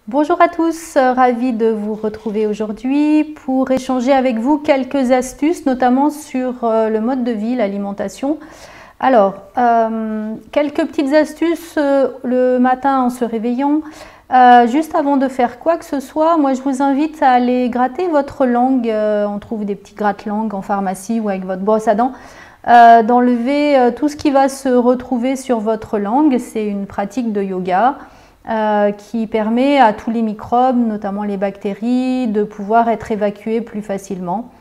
Bonjour à tous, ravie de vous retrouver aujourd'hui pour échanger avec vous quelques astuces, notamment sur le mode de vie, l'alimentation. Alors, quelques petites astuces le matin en se réveillant. Juste avant de faire quoi que ce soit, moi je vous invite à aller gratter votre langue. On trouve des petits gratte-langues en pharmacie ou avec votre brosse à dents. D'enlever tout ce qui va se retrouver sur votre langue. C'est une pratique de yoga. Qui permet à tous les microbes, notamment les bactéries, de pouvoir être évacués plus facilement.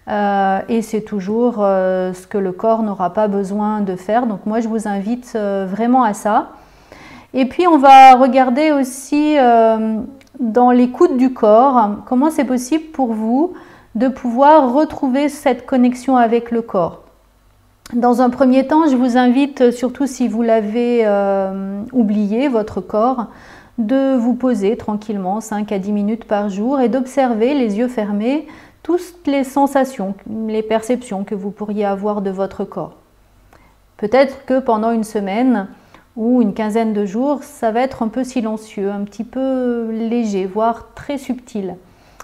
Et c'est toujours ce que le corps n'aura pas besoin de faire. Donc moi, je vous invite vraiment à ça. Et puis, on va regarder aussi dans l'écoute du corps, comment c'est possible pour vous de pouvoir retrouver cette connexion avec le corps. Dans un premier temps, je vous invite, surtout si vous l'avez oublié, votre corps, de vous poser tranquillement 5 à 10 minutes par jour et d'observer, les yeux fermés, toutes les sensations, les perceptions que vous pourriez avoir de votre corps. Peut-être que pendant une semaine ou une quinzaine de jours, ça va être un peu silencieux, un petit peu léger, voire très subtil.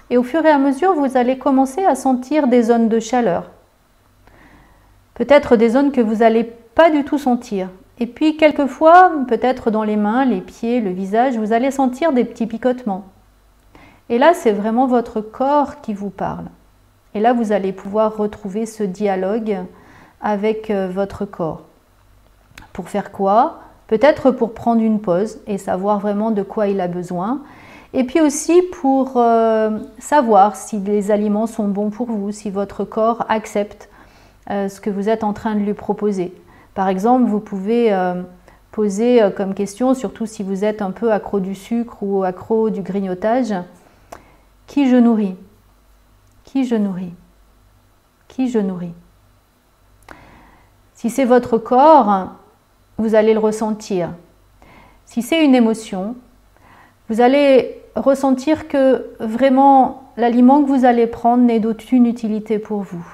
Et au fur et à mesure, vous allez commencer à sentir des zones de chaleur. Peut-être des zones que vous n'allez pas du tout sentir. Et puis quelquefois, peut-être dans les mains, les pieds, le visage, vous allez sentir des petits picotements. Et là, c'est vraiment votre corps qui vous parle. Et là, vous allez pouvoir retrouver ce dialogue avec votre corps. Pour faire quoi? Peut-être pour prendre une pause et savoir vraiment de quoi il a besoin. Et puis aussi pour savoir si les aliments sont bons pour vous, si votre corps accepte ce que vous êtes en train de lui proposer. Par exemple, vous pouvez poser comme question, surtout si vous êtes un peu accro du sucre ou accro du grignotage, qui je nourris? Qui je nourris? Qui je nourris? Si c'est votre corps, vous allez le ressentir. Si c'est une émotion, vous allez ressentir que vraiment l'aliment que vous allez prendre n'est d'aucune utilité pour vous.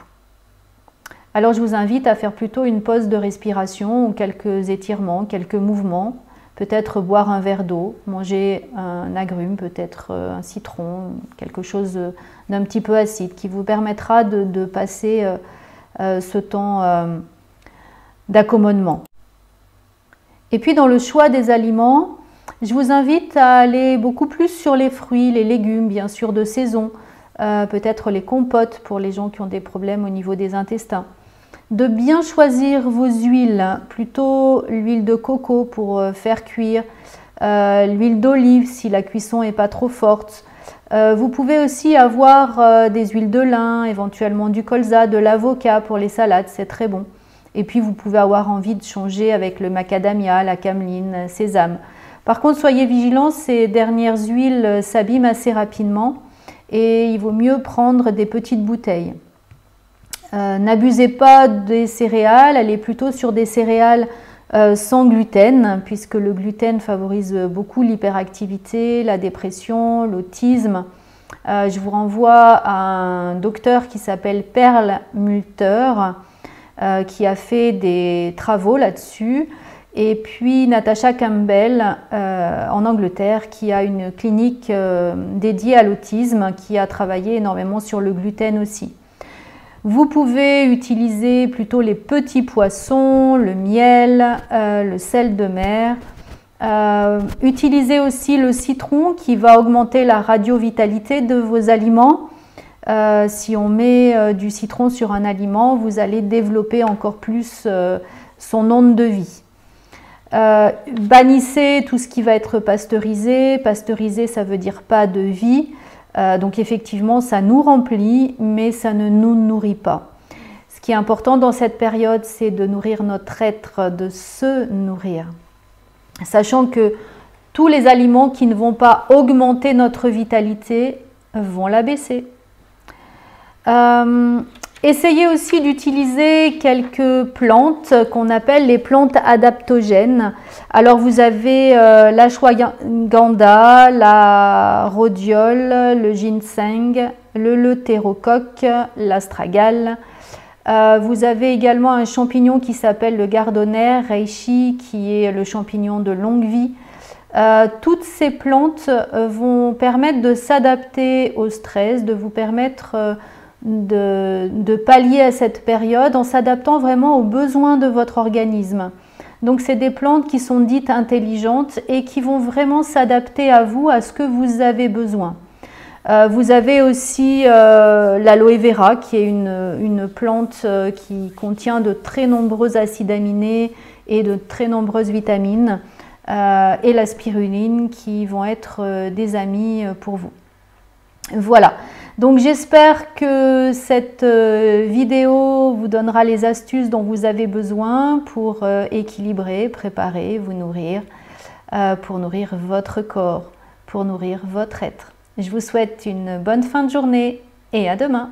Alors je vous invite à faire plutôt une pause de respiration ou quelques étirements, quelques mouvements, peut-être boire un verre d'eau, manger un agrume, peut-être un citron, quelque chose d'un petit peu acide qui vous permettra de passer ce temps d'accommodement. Et puis dans le choix des aliments, je vous invite à aller beaucoup plus sur les fruits, les légumes, bien sûr de saison, peut-être les compotes pour les gens qui ont des problèmes au niveau des intestins. De bien choisir vos huiles, plutôt l'huile de coco pour faire cuire, l'huile d'olive si la cuisson n'est pas trop forte. Vous pouvez aussi avoir des huiles de lin, éventuellement du colza, de l'avocat pour les salades, c'est très bon. Et puis vous pouvez avoir envie de changer avec le macadamia, la cameline, sésame. Par contre, soyez vigilants, ces dernières huiles s'abîment assez rapidement et il vaut mieux prendre des petites bouteilles. N'abusez pas des céréales, allez plutôt sur des céréales sans gluten, puisque le gluten favorise beaucoup l'hyperactivité, la dépression, l'autisme. Je vous renvoie à un docteur qui s'appelle Perlmutter, qui a fait des travaux là-dessus. Et puis Natasha Campbell en Angleterre, qui a une clinique dédiée à l'autisme, qui a travaillé énormément sur le gluten aussi. Vous pouvez utiliser plutôt les petits poissons, le miel, le sel de mer. Utilisez aussi le citron qui va augmenter la radiovitalité de vos aliments. Si on met du citron sur un aliment, vous allez développer encore plus son onde de vie. Bannissez tout ce qui va être pasteurisé. Pasteurisé, ça veut dire pas de vie. Donc effectivement, ça nous remplit, mais ça ne nous nourrit pas. Ce qui est important dans cette période, c'est de nourrir notre être, de se nourrir. Sachant que tous les aliments qui ne vont pas augmenter notre vitalité vont la baisser. Essayez aussi d'utiliser quelques plantes qu'on appelle les plantes adaptogènes. Alors vous avez l'ashwagandha, la rhodiole, le ginseng, le deutérocoque, l'astragale. Vous avez également un champignon qui s'appelle le gardonnaire reishi, qui est le champignon de longue vie. Toutes ces plantes vont permettre de s'adapter au stress, de vous permettre de pallier à cette période en s'adaptant vraiment aux besoins de votre organisme. Donc c'est des plantes qui sont dites intelligentes et qui vont vraiment s'adapter à vous, à ce que vous avez besoin. Vous avez aussi l'aloe vera qui est une plante qui contient de très nombreux acides aminés et de très nombreuses vitamines et la spiruline qui vont être des amis pour vous. Voilà, donc j'espère que cette vidéo vous donnera les astuces dont vous avez besoin pour équilibrer, préparer, vous nourrir, pour nourrir votre corps, pour nourrir votre être. Je vous souhaite une bonne fin de journée et à demain.